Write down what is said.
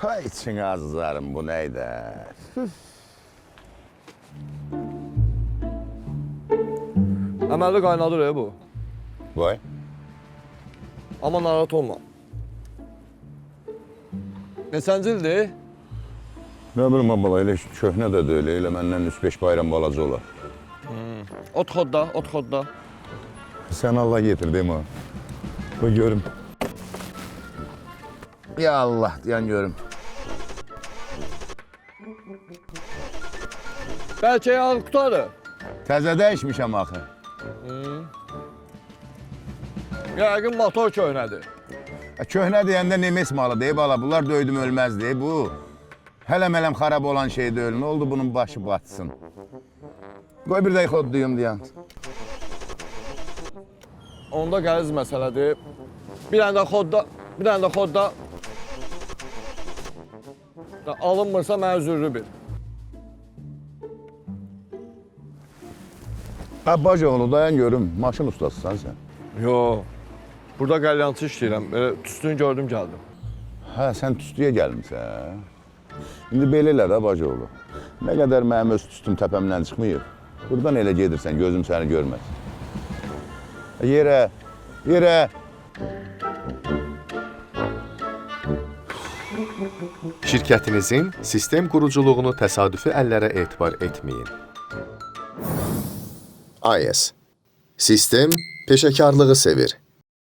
Hay içine azlarım bu neydi? Əməlli qaynadır bu. Vay. Amma narahat olma. Neçənci ildir? Ne bileyim abla öyle köhne de öyle. Öyle benden 3-5 bayram balaca olar. Ot xodda, ot xodda. Sen Allah getir değil mi o? Bu görüm. Ya Allah diyen görüm. Bəlkə yağ qutarı. Təzə dəyişmişəm axı. Yəqin motor köhnədir. Köhnə deyəndə Nemes malı deyib ala. Bunlar döydüm ölməz deyib. Bu hələm-hələm xarab olan şey deyil. Ne oldu bunun başı batsın? Qoy bir də xodlayım deyən. Onda qəliz məsələdir. Bir dənə də xodda, alınmırsa mənə üzürlü bil. Abbacoğlu dayan görüm. Maşın ustasısan sen. Yo, burada qəlyançı işləyirəm. Belə tüstünü gördüm, gəldim. Hə, sən tüstüyə gəlmişsən. İndi belə elə də Abbacoğlu. Nə qədər mənim öz tüstüm təpəmdən çıxmayıb. Buradan elə gedirsən, gözüm səni görməz. Yerə. Şirkətinizin sistem quruculuğunu təsadüfi əllərə etibar etməyin. AES. Sistem peşəkarlığı sevir.